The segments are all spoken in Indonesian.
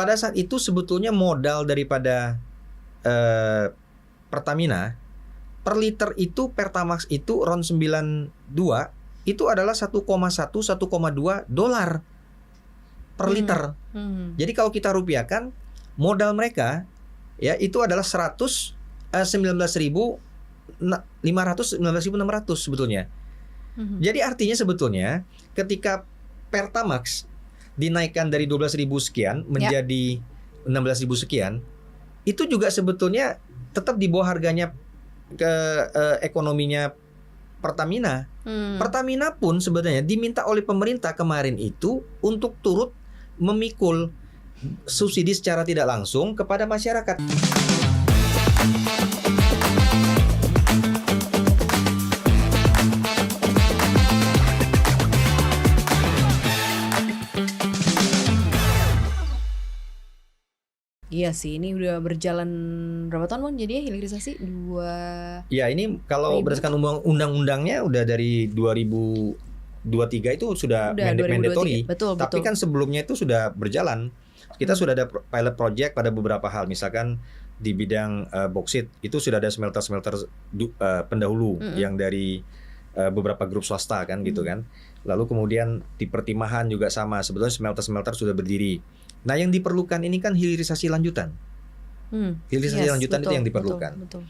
pada saat itu sebetulnya modal daripada Pertamina per liter itu Pertamax itu RON 92 itu adalah 1,2 dolar per liter. Jadi kalau kita rupiahkan modal mereka ya itu adalah 19.600 sebetulnya. Jadi artinya sebetulnya ketika Pertamax dinaikkan dari 12.000 sekian menjadi 16.000 sekian, itu juga sebetulnya tetap di bawah harganya ke ekonominya Pertamina. Pertamina pun sebenarnya diminta oleh pemerintah kemarin itu untuk turut memikul subsidi secara tidak langsung kepada masyarakat. Iya sih, ini udah berjalan berapa tahun Bang jadinya hilirisasi? Ya ini kalau berdasarkan undang-undangnya udah dari 2023 itu sudah mandatory. Tapi kan sebelumnya itu sudah berjalan. Kita sudah ada pilot project pada beberapa hal. Misalkan di bidang boksit itu sudah ada smelter-smelter pendahulu yang dari beberapa grup swasta kan gitu kan. Lalu kemudian di Pertimahan juga sama. Sebetulnya smelter-smelter sudah berdiri. Nah yang diperlukan ini kan hilirisasi lanjutan. Hilirisasi lanjutan itu yang diperlukan. Betul.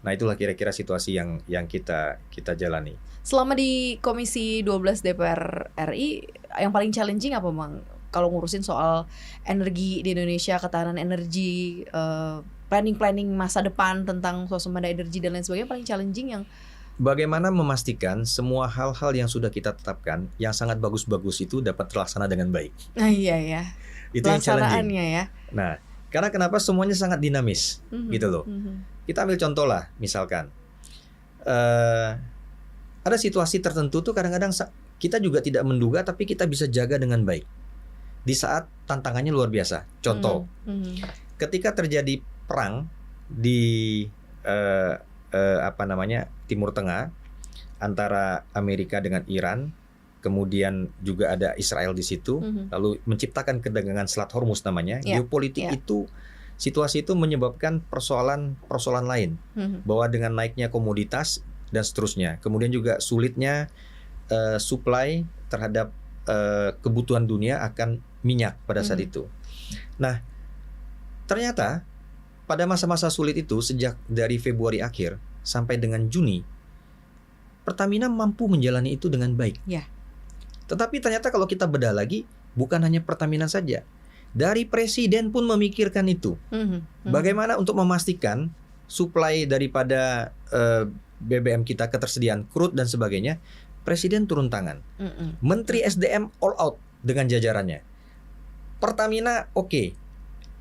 Nah itulah kira-kira situasi yang kita jalani. Selama di Komisi 12 DPR RI, yang paling challenging apa Bang? Kalau ngurusin soal energi di Indonesia, ketahanan energi, planning masa depan tentang swasembada energi dan lain sebagainya, paling challenging yang bagaimana memastikan semua hal-hal yang sudah kita tetapkan yang sangat bagus-bagus itu dapat terlaksana dengan baik. Nah iya ya. Itu yang challenging ya. Nah, karena kenapa semuanya sangat dinamis gitu loh. Kita ambil contoh lah, misalkan ada situasi tertentu tuh kadang-kadang kita juga tidak menduga tapi kita bisa jaga dengan baik di saat tantangannya luar biasa. Contoh, ketika terjadi perang di Timur Tengah antara Amerika dengan Iran, kemudian juga ada Israel di situ, lalu menciptakan kedagangan Selat Hormuz namanya. Geopolitik itu, situasi itu menyebabkan persoalan lain, bahwa dengan naiknya komoditas dan seterusnya, kemudian juga sulitnya supply terhadap kebutuhan dunia akan minyak pada saat itu. Nah, ternyata pada masa-masa sulit itu sejak dari Februari akhir sampai dengan Juni, Pertamina mampu menjalani itu dengan baik. Tetapi ternyata kalau kita bedah lagi, bukan hanya Pertamina saja. Dari Presiden pun memikirkan itu. Bagaimana untuk memastikan supply daripada BBM kita, ketersediaan crude dan sebagainya, Presiden turun tangan. Menteri SDM all out dengan jajarannya. Pertamina oke.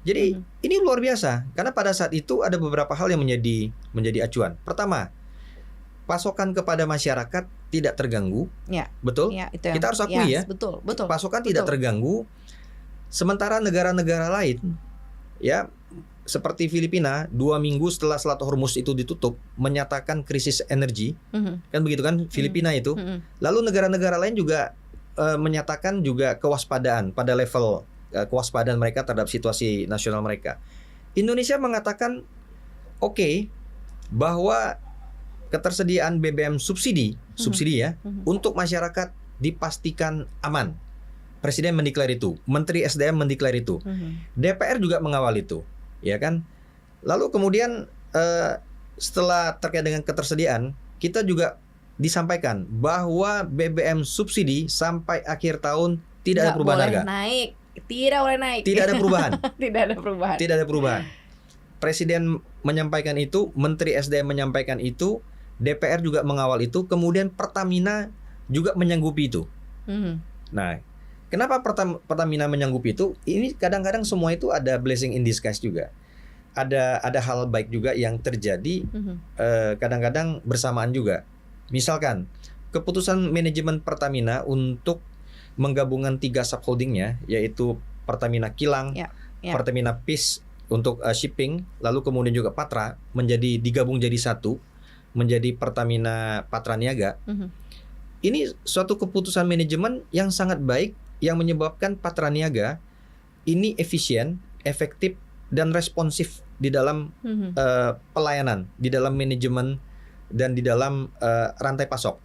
Jadi ini luar biasa. Karena pada saat itu ada beberapa hal yang menjadi acuan. Pertama, pasokan kepada masyarakat tidak terganggu, betul? Itu kita harus akui betul. Pasokan tidak terganggu. Sementara negara-negara lain, ya seperti Filipina, 2 minggu setelah Selat Hormuz itu ditutup, menyatakan krisis energi, kan begitu kan Filipina itu. Lalu negara-negara lain juga menyatakan juga kewaspadaan pada level kewaspadaan mereka terhadap situasi nasional mereka. Indonesia mengatakan oke, bahwa ketersediaan BBM subsidi ya untuk masyarakat dipastikan aman. Presiden mendeklar itu, Menteri SDM mendeklar itu, DPR juga mengawal itu, ya kan. Lalu kemudian setelah terkait dengan ketersediaan, kita juga disampaikan bahwa BBM subsidi sampai akhir tahun tidak ada perubahan harga. Tidak boleh naik. Tidak ada perubahan. Tidak ada perubahan. Presiden menyampaikan itu, Menteri SDM menyampaikan itu, DPR juga mengawal itu, kemudian Pertamina juga menyanggupi itu. Nah, kenapa Pertamina menyanggupi itu? Ini kadang-kadang semua itu ada blessing in disguise juga. Ada hal baik juga yang terjadi kadang-kadang bersamaan juga. Misalkan keputusan manajemen Pertamina untuk menggabungkan 3 subholdingnya, yaitu Pertamina Kilang, Pertamina Peace untuk shipping, lalu kemudian juga Patra digabung jadi satu, menjadi Pertamina Patraniaga. Ini suatu keputusan manajemen yang sangat baik yang menyebabkan Patraniaga ini efisien, efektif dan responsif di dalam pelayanan, di dalam manajemen dan di dalam rantai pasok.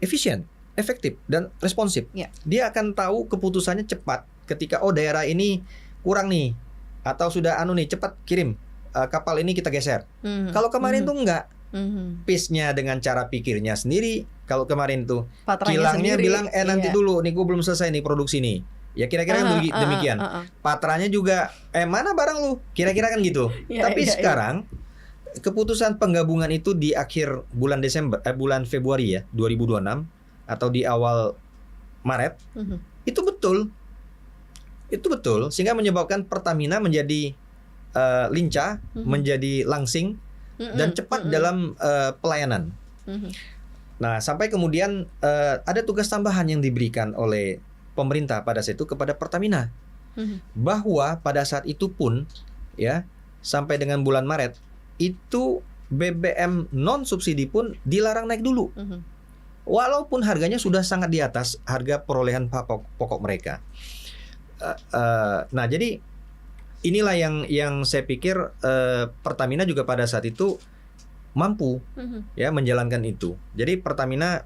Efisien, efektif dan responsif. Dia akan tahu keputusannya cepat ketika daerah ini kurang nih atau sudah cepat kirim kapal ini kita geser. Kalau kemarin tuh enggak. Pace-nya dengan cara pikirnya sendiri. Kalau kemarin tuh kilangnya bilang nanti dulu nih gue belum selesai nih produksi nih. Ya kira-kira demikian. Patranya juga mana barang lu? Kira-kira kan gitu. Tapi sekarang keputusan penggabungan itu di akhir bulan bulan Februari ya 2026 atau di awal Maret. Itu betul sehingga menyebabkan Pertamina menjadi lincah, menjadi langsing dan cepat dalam pelayanan. Nah, sampai kemudian ada tugas tambahan yang diberikan oleh pemerintah pada saat itu kepada Pertamina, bahwa pada saat itu pun ya sampai dengan bulan Maret itu BBM non subsidi pun dilarang naik dulu, walaupun harganya sudah sangat di atas harga perolehan pokok mereka. Nah, jadi inilah yang saya pikir Pertamina juga pada saat itu mampu ya menjalankan itu. Jadi Pertamina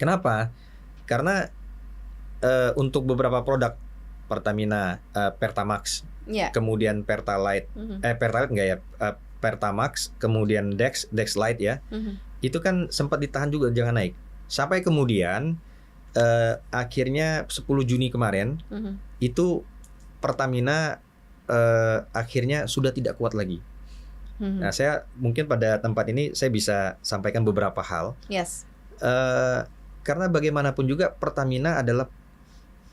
kenapa? Karena untuk beberapa produk Pertamina Pertamax, kemudian Pertalite, Pertalite enggak ya, Pertamax, kemudian Dexlite ya, itu kan sempat ditahan juga jangan naik. Sampai kemudian akhirnya 10 Juni kemarin itu Pertamina akhirnya sudah tidak kuat lagi. Nah, saya mungkin pada tempat ini saya bisa sampaikan beberapa hal. Karena bagaimanapun juga Pertamina adalah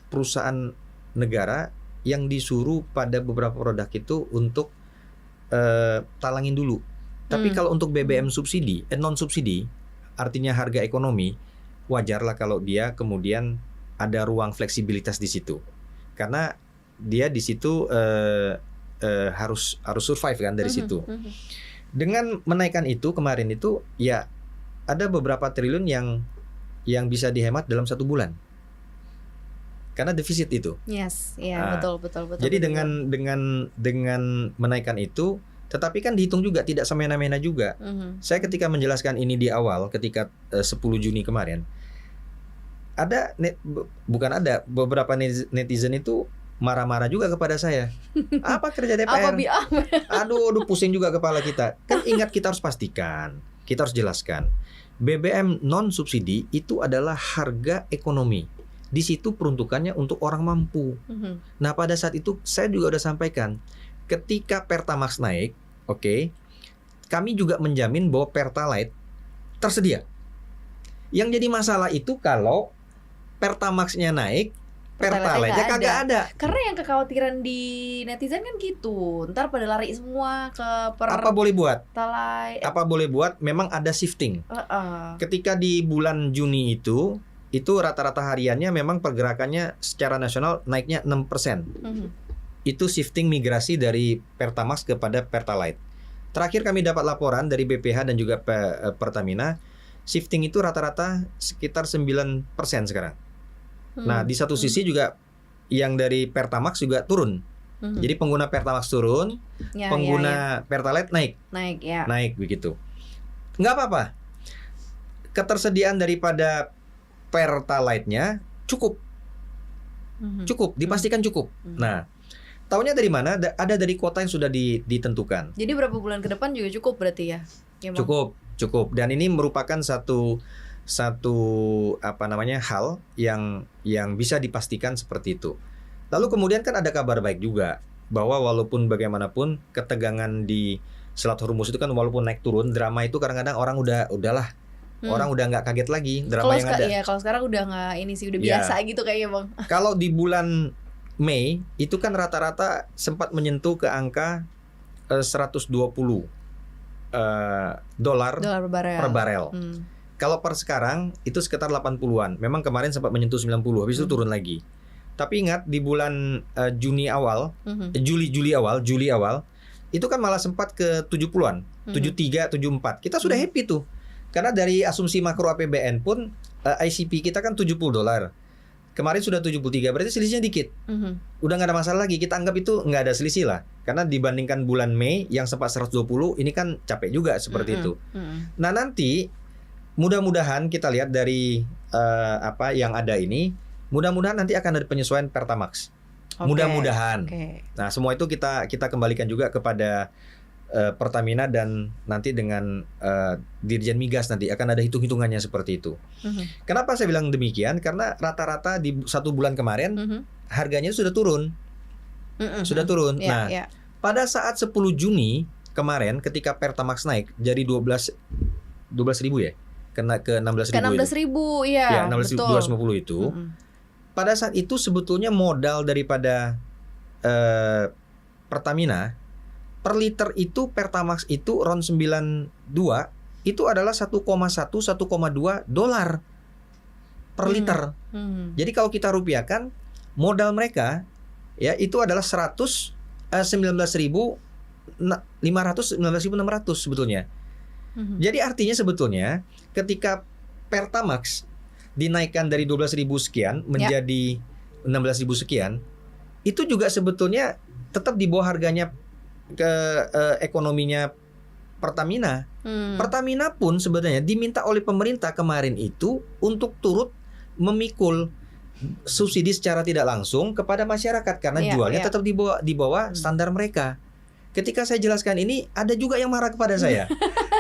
perusahaan negara yang disuruh pada beberapa produk itu untuk talangin dulu. Tapi kalau untuk BBM subsidi, non subsidi, artinya harga ekonomi, wajarlah kalau dia kemudian ada ruang fleksibilitas di situ. Karena dia di situ harus survive kan dari situ. Dengan menaikkan itu kemarin itu ya ada beberapa triliun yang bisa dihemat dalam 1 bulan. Karena defisit itu. Betul. Jadi dengan menaikkan itu, tetapi kan dihitung juga tidak semena-mena juga. Saya ketika menjelaskan ini di awal ketika 10 Juni kemarin, beberapa netizen itu marah-marah juga kepada saya. Apa kerja DPR? Aduh, pusing juga kepala kita. Kan ingat, kita harus pastikan, kita harus jelaskan. BBM non subsidi itu adalah harga ekonomi. Di situ peruntukannya untuk orang mampu. Nah, pada saat itu saya juga udah sampaikan, ketika Pertamax naik, kami juga menjamin bahwa Pertalite tersedia. Yang jadi masalah itu kalau Pertamax-nya naik, Pertalite-nya kagak ada. Karena yang kekhawatiran di netizen kan gitu. Ntar pada lari semua ke Apa boleh buat? Pertalite. Apa boleh buat? Memang ada shifting. Ketika di bulan Juni itu rata-rata hariannya memang pergerakannya secara nasional naiknya 6%. Itu shifting migrasi dari Pertamax kepada Pertalite. Terakhir kami dapat laporan dari BPH dan juga Pertamina, shifting itu rata-rata sekitar 9% sekarang. Nah, di satu sisi juga yang dari Pertamax juga turun. Jadi pengguna Pertamax turun, pengguna Pertalite naik begitu. Nggak apa-apa. Ketersediaan daripada Pertalite-nya cukup, dipastikan cukup. Nah, taunya dari mana? Ada dari kuota yang sudah ditentukan. Jadi berapa bulan ke depan juga cukup berarti ya? Cukup. Dan ini merupakan satu hal yang bisa dipastikan seperti itu. Lalu kemudian kan ada kabar baik juga bahwa walaupun bagaimanapun ketegangan di Selat Hormuz itu kan walaupun naik turun, drama itu kadang-kadang orang udahlah. Orang udah nggak kaget lagi drama yang ada. Iya, kalau sekarang udah nggak udah biasa gitu kayaknya, Bang. Kalau di bulan Mei itu kan rata-rata sempat menyentuh ke angka 120 dolar per barel. Kalau per sekarang itu sekitar 80-an. Memang kemarin sempat menyentuh 90, habis itu turun lagi. Tapi ingat di bulan Juli awal, itu kan malah sempat ke 70-an, 73, 74. Kita sudah happy tuh. Karena dari asumsi makro APBN pun ICP kita kan $70. Kemarin sudah 73, berarti selisihnya dikit. Udah nggak ada masalah lagi, kita anggap itu nggak ada selisih lah. Karena dibandingkan bulan Mei yang sempat 120, ini kan capek juga seperti itu. Nah nanti mudah-mudahan kita lihat dari apa yang ada ini, mudah-mudahan nanti akan ada penyesuaian Pertamax. Mudah-mudahan. Nah semua itu kita kembalikan juga kepada Pertamina dan nanti dengan Dirjen Migas nanti akan ada hitung-hitungannya seperti itu. Kenapa saya bilang demikian? Karena rata-rata di 1 bulan kemarin harganya sudah turun, sudah turun. Nah, pada saat 10 Juni kemarin ketika Pertamax naik jadi 12.000 ya, kena ke 16.000. Ke 16.000 ya. 16.250 itu. Pada saat itu sebetulnya modal daripada Pertamina per liter itu Pertamax itu RON 92 itu adalah 1,1 $1,2 per liter. Jadi kalau kita rupiahkan modal mereka ya itu adalah 19.500 19.600 sebetulnya. Jadi artinya sebetulnya ketika Pertamax dinaikkan dari 12.000 sekian menjadi 16.000 sekian, itu juga sebetulnya tetap di bawah harganya ke ekonominya Pertamina. Pertamina pun sebenarnya diminta oleh pemerintah kemarin itu untuk turut memikul subsidi secara tidak langsung kepada masyarakat karena jualnya tetap di bawah standar mereka. Ketika saya jelaskan ini ada juga yang marah kepada saya.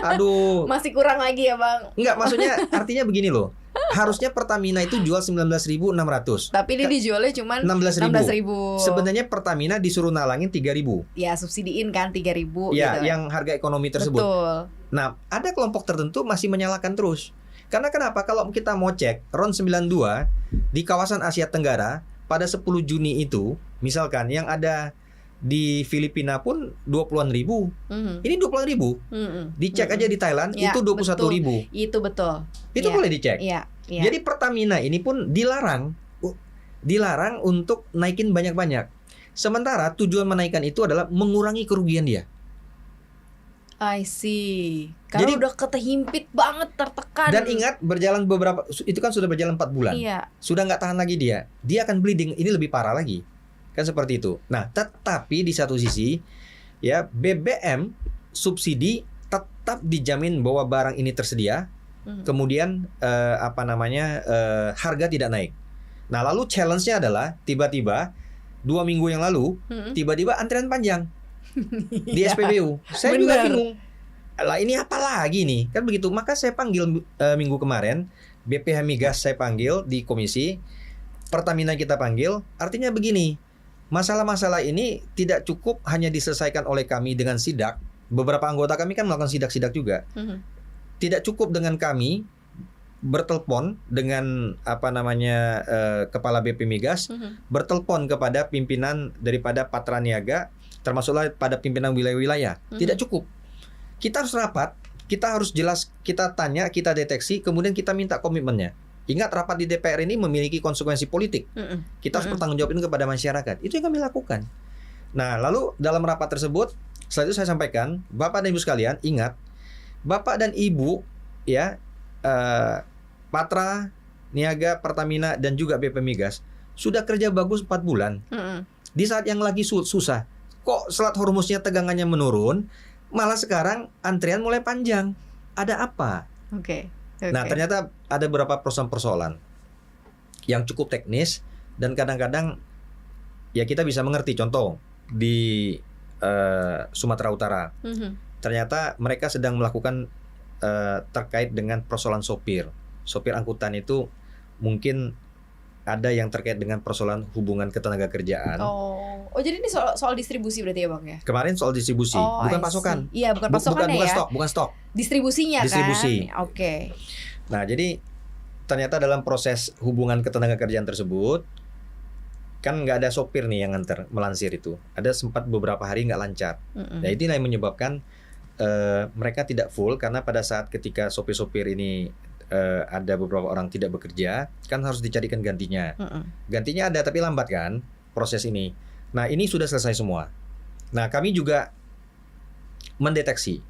Aduh, masih kurang lagi ya Bang? Enggak, maksudnya artinya begini loh. Harusnya Pertamina itu jual 19.600. Tapi dia dijualnya cuma 16.000. Sebenarnya Pertamina disuruh nalangin 3.000. Ya, subsidiin kan 3.000 ya, gitu. Yang harga ekonomi tersebut. Betul. Nah, ada kelompok tertentu masih menyalahkan terus. Karena kenapa? Kalau kita mau cek RON 92 di kawasan Asia Tenggara pada 10 Juni itu, misalkan yang ada di Filipina pun 20-an ribu. Ini 20-an ribu. Dicek aja di Thailand itu 21 ribu. Itu betul. Itu boleh dicek. Ya. Jadi Pertamina ini pun dilarang untuk naikin banyak-banyak. Sementara tujuan menaikkan itu adalah mengurangi kerugian dia. I see. Karena udah keterhimpit banget, tertekan. Dan ingat berjalan itu kan sudah berjalan 4 bulan. Sudah nggak tahan lagi dia. Dia akan bleeding, ini lebih parah lagi. Kan seperti itu. Nah, tetapi di satu sisi ya BBM subsidi tetap dijamin bahwa barang ini tersedia. Kemudian harga tidak naik. Nah, lalu challenge-nya adalah tiba-tiba 2 minggu yang lalu tiba-tiba antrian panjang di SPBU. Saya juga bingung. Lah ini apa lagi nih? Kan begitu. Maka saya panggil minggu kemarin BPH Migas, saya panggil di komisi, Pertamina kita panggil. Artinya begini, masalah-masalah ini tidak cukup hanya diselesaikan oleh kami dengan sidak. Beberapa anggota kami kan melakukan sidak-sidak juga. Tidak cukup dengan kami bertelepon dengan kepala BP Migas, bertelepon kepada pimpinan daripada Patra Niaga, termasuklah pada pimpinan wilayah-wilayah. Tidak cukup. Kita harus rapat, kita harus jelas, kita tanya, kita deteksi, kemudian kita minta komitmennya. Ingat, rapat di DPR ini memiliki konsekuensi politik. Kita harus bertanggungjawabin kepada masyarakat. Itu yang kami lakukan. Nah, lalu dalam rapat tersebut, setelah itu saya sampaikan, Bapak dan Ibu sekalian, ingat, Bapak dan Ibu ya, Patra, Niaga, Pertamina dan juga BP Migas sudah kerja bagus 4 bulan. Di saat yang lagi susah, kok Selat Hormuznya tegangannya menurun, malah sekarang antrian mulai panjang. Ada apa? Oke. Nah, ternyata ada beberapa persoalan yang cukup teknis dan kadang-kadang ya kita bisa mengerti. Contoh di Sumatera Utara, ternyata mereka sedang melakukan terkait dengan persoalan sopir angkutan itu, mungkin ada yang terkait dengan persoalan hubungan ketenaga kerjaan. Oh, jadi ini soal distribusi berarti ya Bang ya? Kemarin soal distribusi, bukan pasokan. Iya, bukan pasokannya bukan stok. Distribusinya kan? Oke. Nah, jadi ternyata dalam proses hubungan ketenaga kerjaan tersebut kan nggak ada sopir nih yang nganter, melansir itu. Ada sempat beberapa hari nggak lancar. Nah, inilah yang menyebabkan mereka tidak full, karena pada saat ketika sopir-sopir ini ada beberapa orang tidak bekerja, kan harus dicarikan gantinya. Gantinya ada tapi lambat kan proses ini. Nah, ini sudah selesai semua. Nah, kami juga mendeteksi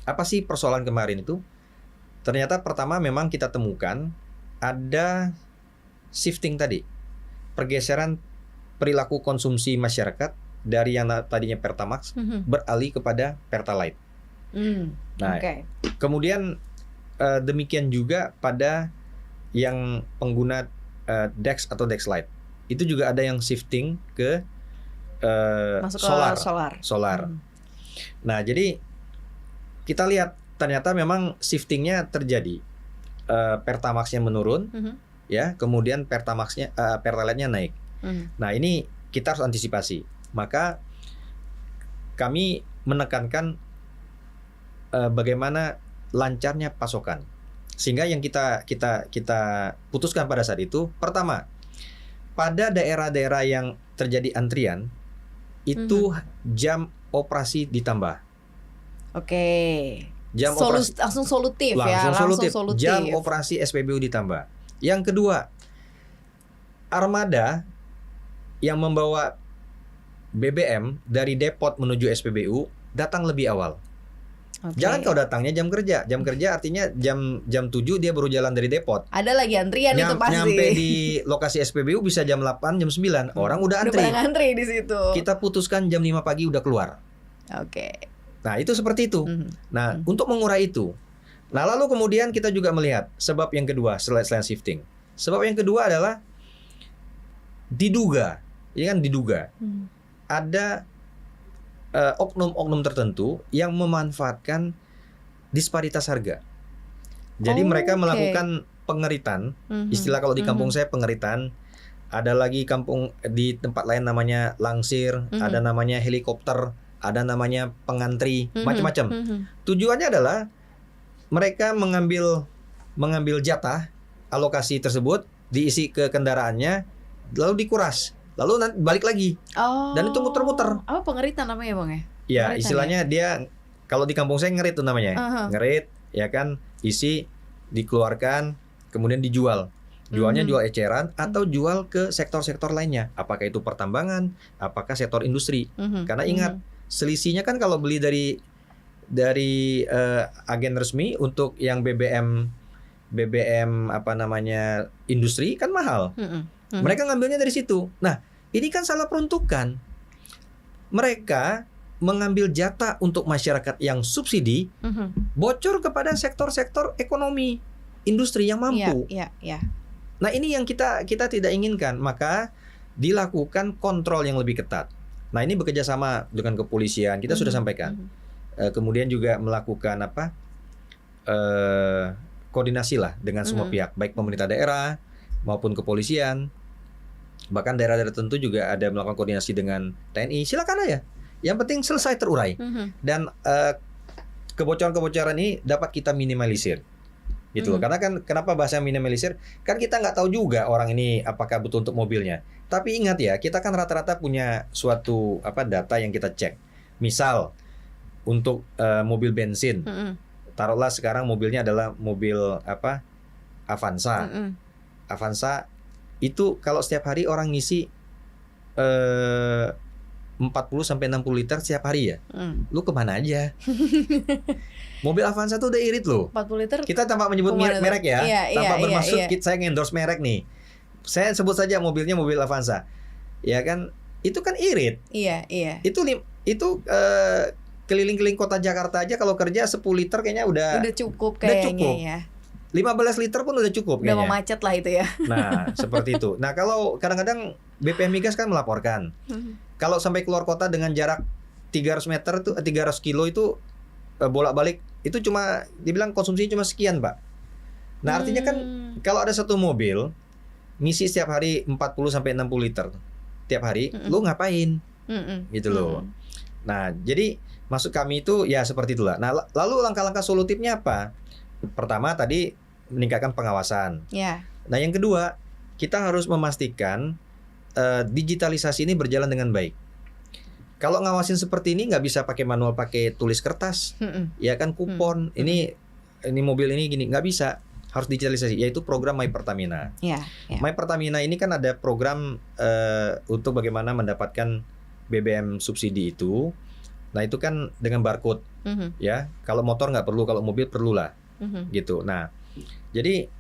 apa sih persoalan kemarin itu. Ternyata pertama memang kita temukan ada shifting tadi. pergeseran perilaku konsumsi masyarakat dari yang tadinya Pertamax beralih kepada Pertalite. Nah, kemudian demikian juga pada yang pengguna Dex atau Dexlite. Itu juga ada yang shifting ke masuk ke solar. Nah, jadi kita lihat ternyata memang shiftingnya terjadi. Pertamax-nya menurun, ya, kemudian Pertalite-nya naik. Nah, ini kita harus antisipasi. Maka kami menekankan bagaimana lancarnya pasokan. Sehingga yang kita putuskan pada saat itu, pertama, pada daerah-daerah yang terjadi antrian itu jam operasi ditambah. Oke. Jam operasi langsung solutif. Jam operasi SPBU ditambah. Yang kedua, armada yang membawa BBM dari depot menuju SPBU datang lebih awal. Jangan kau datangnya jam kerja. Jam kerja artinya jam 7 dia baru jalan dari depot. Ada lagi antrian itu pasti. Nyampe di lokasi SPBU bisa jam 8, jam 9. Orang udah antri. Udah ngantri di situ. Kita putuskan jam 5 pagi udah keluar. Nah, itu seperti itu. Nah, untuk mengurai itu. Nah, lalu kemudian kita juga melihat sebab yang kedua selain shifting. Sebab yang kedua adalah diduga ada oknum-oknum tertentu yang memanfaatkan disparitas harga. Jadi mereka melakukan pengeritan, istilah kalau di kampung saya pengeritan. Ada lagi kampung di tempat lain namanya langsir, ada namanya helikopter, ada namanya pengantri, macam-macam. Tujuannya adalah mereka mengambil jatah alokasi tersebut, diisi ke kendaraannya, lalu dikuras. Lalu nanti balik lagi. Dan itu muter-muter. Apa pengeritan namanya, Bang ya? Ya, istilahnya dia kalau di kampung saya ngerit tuh namanya. Ngerit, ya kan, isi, dikeluarkan, kemudian dijual. Jualnya jual eceran atau jual ke sektor-sektor lainnya. Apakah itu pertambangan, apakah sektor industri. Karena ingat, selisihnya kan kalau beli dari agen resmi untuk yang BBM industri kan mahal. Mereka ngambilnya dari situ. Nah, ini kan salah peruntukan. Mereka mengambil jatah untuk masyarakat yang subsidi, bocor kepada sektor-sektor ekonomi, industri yang mampu. Nah, ini yang kita tidak inginkan. Maka dilakukan kontrol yang lebih ketat. Nah, ini bekerja sama dengan kepolisian. Kita sudah sampaikan. Kemudian juga melakukan koordinasi lah dengan semua pihak, baik pemerintah daerah maupun kepolisian. Bahkan daerah-daerah tertentu juga ada melakukan koordinasi dengan TNI. Silakan aja. Yang penting selesai terurai. Dan kebocoran-kebocoran ini dapat kita minimalisir. Gitu loh. Karena kan kenapa bahasa minimalisir? Kan kita nggak tahu juga orang ini apakah betul untuk mobilnya. Tapi ingat ya, kita kan rata-rata punya suatu data yang kita cek. Misal untuk mobil bensin. Taruhlah sekarang mobilnya adalah mobil Avanza. Avanza itu kalau setiap hari orang ngisi 40 sampai 60 liter setiap hari ya. Lu kemana aja? Mobil Avanza tuh udah irit loh. 40 liter. Kita tanpa menyebut merek ya. Tanpa bermaksud kita saya endorse merek nih. Saya sebut saja mobilnya mobil Avanza. Ya kan? Itu kan irit. Iya. Itu keliling-keliling kota Jakarta aja kalau kerja 10 liter kayaknya udah cukup kayaknya ya. 15 liter pun udah cukup kayaknya. Udah mau macet lah itu ya. Nah, seperti itu. Nah, kalau kadang-kadang BPM Migas kan melaporkan. Kalau sampai keluar kota dengan jarak 300 meter itu 300 kilo itu bolak-balik itu cuma dibilang konsumsinya cuma sekian, Pak. Nah, artinya kan kalau ada satu mobil ngisi setiap hari 40 sampai 60 liter tiap hari, lu ngapain? Gitu loh. Nah, jadi maksud kami itu ya seperti itulah. Nah, lalu langkah-langkah solutifnya apa? Pertama tadi meningkatkan pengawasan. Nah, yang kedua, kita harus memastikan digitalisasi ini berjalan dengan baik. Kalau ngawasin seperti ini nggak bisa pakai manual, pakai tulis kertas, ya kan kupon. Ini mobil ini gini, nggak bisa. Harus digitalisasi, yaitu program My Pertamina. My Pertamina ini kan ada program untuk bagaimana mendapatkan BBM subsidi itu. Nah, itu kan dengan barcode, ya. Kalau motor nggak perlu, kalau mobil perlulah. Gitu. Nah, jadi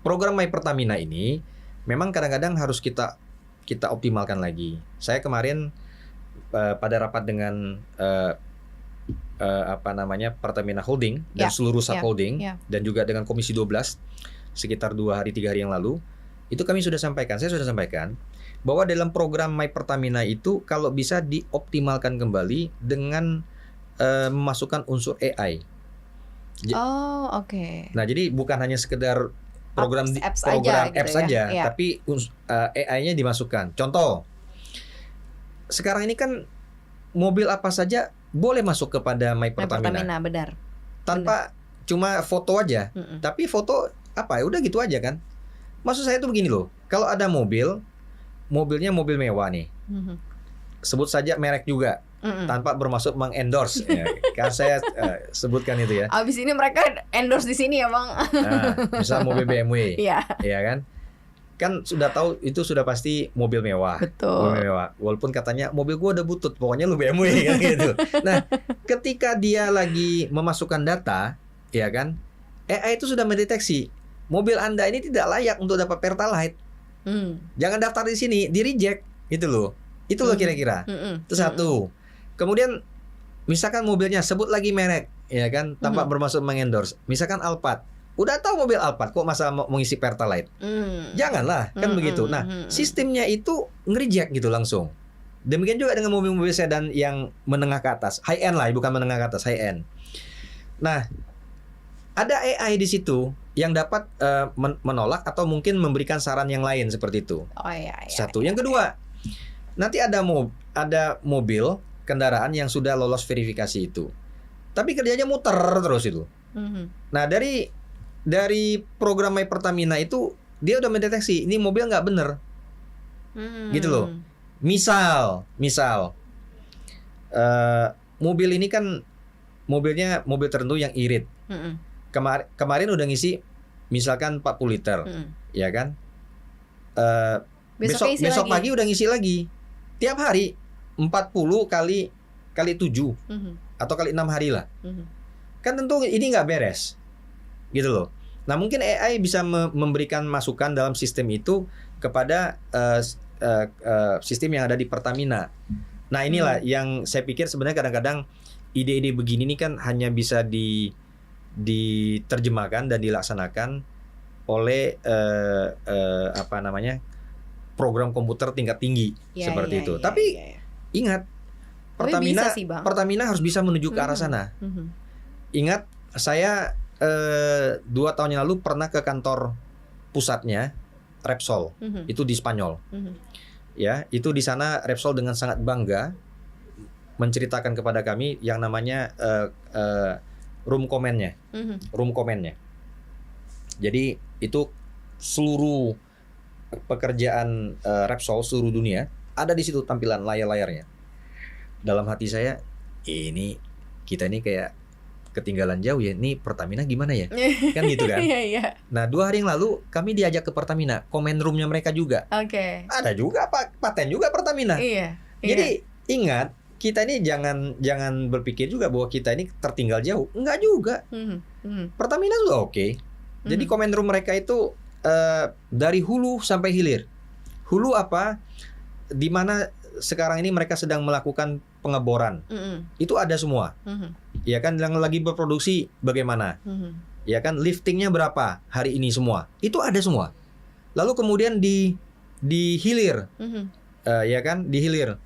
program My Pertamina ini memang kadang-kadang harus kita optimalkan lagi. Saya kemarin pada rapat dengan Pertamina Holding dan seluruh subholding dan juga dengan Komisi 12 sekitar 2 hari 3 hari yang lalu, itu saya sudah sampaikan bahwa dalam program My Pertamina itu kalau bisa dioptimalkan kembali dengan memasukkan unsur AI. Oke. Nah, jadi bukan hanya sekedar program apps saja, tapi AI-nya dimasukkan. Contoh, sekarang ini kan mobil apa saja boleh masuk kepada My Pertamina. Benar. Tanpa cuma foto aja. Tapi foto apa ya udah gitu aja kan. Maksud saya tuh begini loh. Kalau ada mobilnya mobil mewah nih. Sebut saja merek juga. Tanpa bermaksud mengendorse ya. Kan saya sebutkan itu ya. Abis ini mereka endorse di sini ya, Bang. Nah, misal mobil BMW. Iya kan? Kan sudah tahu itu sudah pasti mobil mewah. Betul. Mobil mewah. Walaupun katanya mobil gua udah butut, pokoknya lu BMW kan gitu. Nah, ketika dia lagi memasukkan data, ya kan? AI itu sudah mendeteksi mobil Anda ini tidak layak untuk dapat Pertalite. Jangan daftar di sini, di reject gitu loh. Itu loh kira-kira. Itu satu. Kemudian misalkan mobilnya sebut lagi merek, ya kan, tanpa bermaksud mengendorse. Misalkan Alphard. Udah tahu mobil Alphard kok masa mau mengisi Pertalite? Janganlah, kan begitu. Nah, sistemnya itu nge-reject gitu langsung. Demikian juga dengan mobil-mobil sedan yang menengah ke atas, high end lah, bukan menengah ke atas, high end. Nah, ada AI di situ yang dapat menolak atau mungkin memberikan saran yang lain seperti itu. Satu. Yang kedua, nanti ada mobil kendaraan yang sudah lolos verifikasi itu, tapi kerjanya muter terus itu. Nah, dari program My Pertamina itu dia udah mendeteksi ini mobil nggak bener, gitu loh. Misal mobil ini kan mobilnya mobil tertentu yang irit. Kemarin udah ngisi misalkan 40 liter, ya kan? Besok pagi udah ngisi lagi. Tiap hari 40 kali 7 atau kali 6 hari lah. Kan tentu ini nggak beres, gitu loh. Nah, mungkin AI bisa memberikan masukan dalam sistem itu kepada sistem yang ada di Pertamina. Nah, inilah yang saya pikir sebenarnya kadang-kadang ide-ide begini ini kan hanya bisa diterjemahkan dan dilaksanakan oleh program komputer tingkat tinggi seperti itu. Tapi ingat, Pertamina harus bisa menuju ke arah sana. Ingat, saya 2 tahun yang lalu pernah ke kantor pusatnya Repsol, itu di Spanyol. Ya, itu di sana Repsol dengan sangat bangga menceritakan kepada kami yang namanya room comment-nya. Jadi itu seluruh pekerjaan Repsol seluruh dunia ada di situ tampilan layar-layarnya. Dalam hati saya, kita ini kayak ketinggalan jauh ya. Ini Pertamina gimana ya? Kan gitu kan? Nah, 2 hari yang lalu kami diajak ke Pertamina, comment room-nya mereka juga. Ada juga paten juga Pertamina. Jadi ingat, kita ini jangan berpikir juga bahwa kita ini tertinggal jauh. Enggak juga. Pertamina juga oke. Jadi comment room mereka itu dari hulu sampai hilir. Hulu apa? Di mana sekarang ini mereka sedang melakukan pengeboran. Itu ada semua. Ya kan, yang lagi berproduksi bagaimana? Ya kan, liftingnya berapa hari ini semua? Itu ada semua. Lalu kemudian di hilir. Ya kan, di hilir.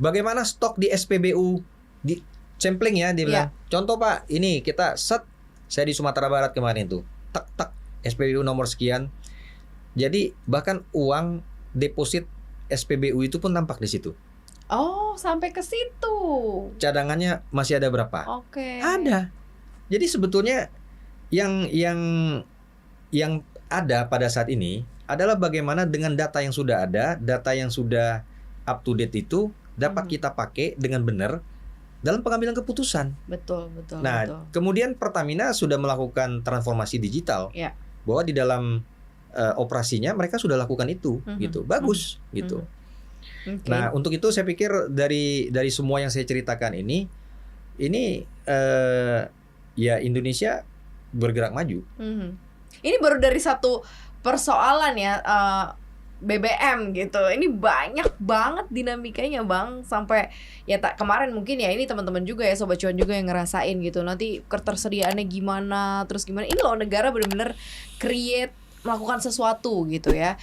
Bagaimana stok di SPBU di sampling ya, dia bilang. Contoh Pak, ini kita saya di Sumatera Barat kemarin tuh. Tak SPBU nomor sekian. Jadi bahkan uang deposit SPBU itu pun nampak di situ. Oh, sampai ke situ. Cadangannya masih ada berapa? Ada. Jadi sebetulnya yang ada pada saat ini adalah bagaimana dengan data yang sudah ada, data yang sudah up to date itu dapat kita pakai dengan benar dalam pengambilan keputusan. Betul. Nah, kemudian Pertamina sudah melakukan transformasi digital. Bahwa di dalam operasinya mereka sudah lakukan itu, gitu. Bagus, gitu. Nah, untuk itu saya pikir dari semua yang saya ceritakan ini ya Indonesia bergerak maju. Ini baru dari satu persoalan ya, BBM gitu. Ini banyak banget dinamikanya Bang, sampai ya kemarin mungkin ya ini teman-teman juga ya Sobat Cuan juga yang ngerasain gitu. Nanti ketersediaannya gimana, terus gimana. Ini loh negara benar-benar melakukan sesuatu gitu ya.